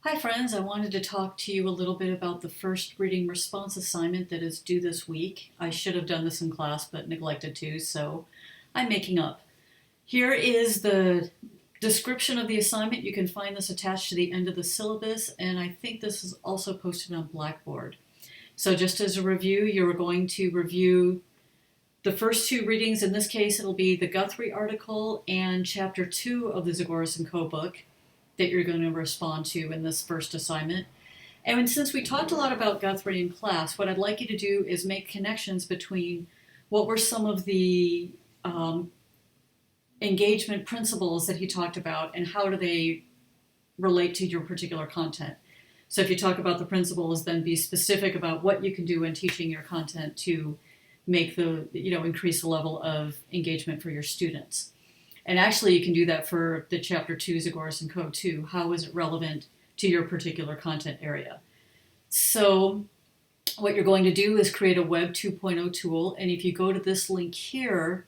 Hi friends, I wanted to talk to you a little bit about the first reading response assignment that is due this week. I should have done this in class but neglected to, so I'm making up. Here is the description of the assignment. You can find this attached to the end of the syllabus, and I think this is also posted on Blackboard. So just as a review, you're going to review the first two readings. In this case, it'll be the Guthrie article and Chapter 2 of the Zagoras & Co. book that you're going to respond to in this first assignment. And since we talked a lot about Guthrie in class, what I'd like you to do is make connections between what were some of the engagement principles that he talked about and how do they relate to your particular content. So if you talk about the principles, then be specific about what you can do in teaching your content to make increase the level of engagement for your students. And actually, you can do that for the Chapter 2, Zagoras & Co. too. How is it relevant to your particular content area? So what you're going to do is create a Web 2.0 tool. And if you go to this link here,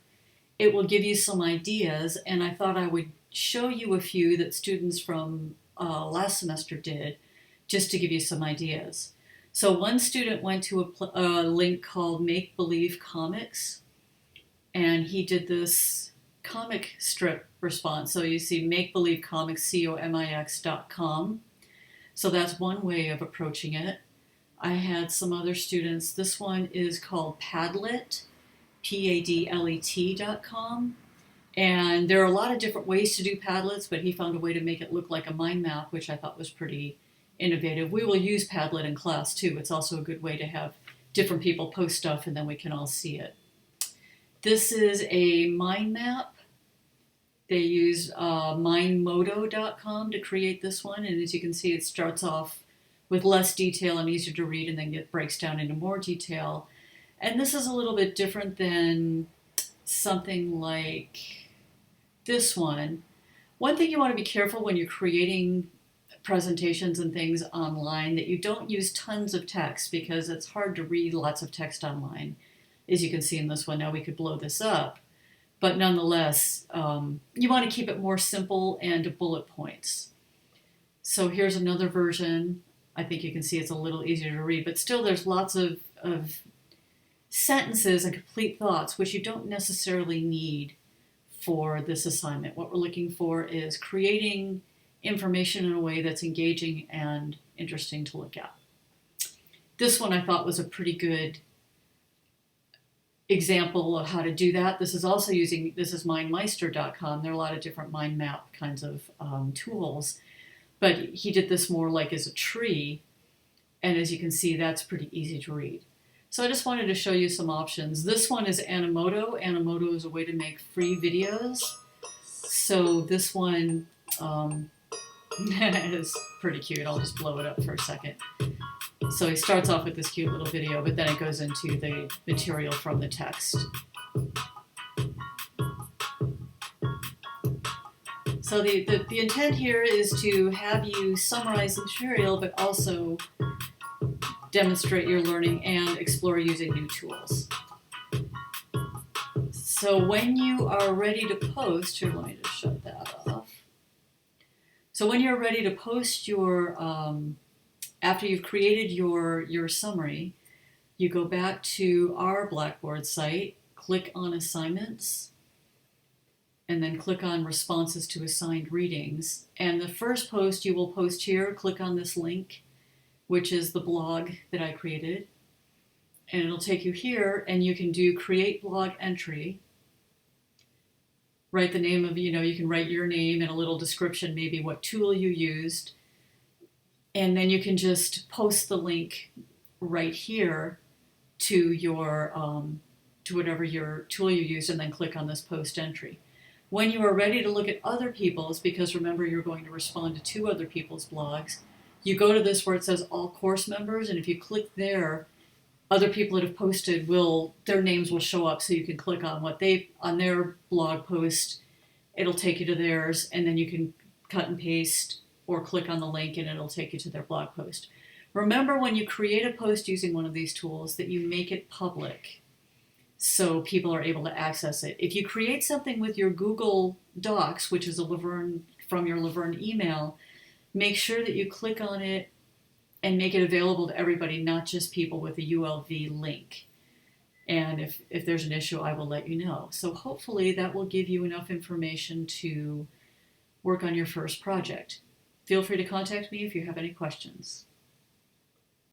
it will give you some ideas. And I thought I would show you a few that students from last semester did, just to give you some ideas. So one student went to a link called Make Believe Comics, and he did this comic strip response. So you see Make Believe Comics, COMIX.com. So that's one way of approaching it. I had some other students. This one is called Padlet, PADLET.com. And there are a lot of different ways to do Padlets, but he found a way to make it look like a mind map, which I thought was pretty innovative. We will use Padlet in class too. It's also a good way to have different people post stuff and then we can all see it. This is a mind map. They use mindmodo.com to create this one, and as you can see, it starts off with less detail and easier to read, and then it breaks down into more detail. And this is a little bit different than something like this one. One thing you want to be careful when you're creating presentations and things online, that you don't use tons of text, because it's hard to read lots of text online. As you can see in this one, now we could blow this up. But nonetheless, you want to keep it more simple and to bullet points. So here's another version. I think you can see it's a little easier to read, but still there's lots of sentences and complete thoughts, which you don't necessarily need for this assignment. What we're looking for is creating information in a way that's engaging and interesting to look at. This one I thought was a pretty good example of how to do that. This is mindmeister.com. There are a lot of different mind map kinds of tools, but he did this more like as a tree, and as you can see, that's pretty easy to read. So I just wanted to show you some options. This one is Animoto. Animoto is a way to make free videos. So this one is pretty cute. I'll just blow it up for a second. So he starts off with this cute little video, but then it goes into the material from the text. So the intent here is to have you summarize the material, but also demonstrate your learning and explore using new tools. So when you are ready to post, here, let me just shut that off. So when you're ready to post your after you've created your summary, you go back to our Blackboard site, click on Assignments, and then click on Responses to Assigned Readings. And the first post you will post here, click on this link, which is the blog that I created. And it'll take you here, and you can do Create Blog Entry. Write the name of, you can write your name and a little description, maybe what tool you used. And then you can just post the link right here to your to whatever your tool you used, and then click on this post entry. When you are ready to look at other people's, because remember you're going to respond to 2 other people's blogs, you go to this where it says all course members, and if you click there, other people that have posted their names will show up, so you can click on on their blog post. It'll take you to theirs, and then you can cut and paste or click on the link and it'll take you to their blog post. Remember, when you create a post using one of these tools, that you make it public so people are able to access it. If you create something with your Google Docs, which is from your Laverne email, make sure that you click on it and make it available to everybody, not just people with a ULV link. And if there's an issue, I will let you know. So hopefully that will give you enough information to work on your first project. Feel free to contact me if you have any questions.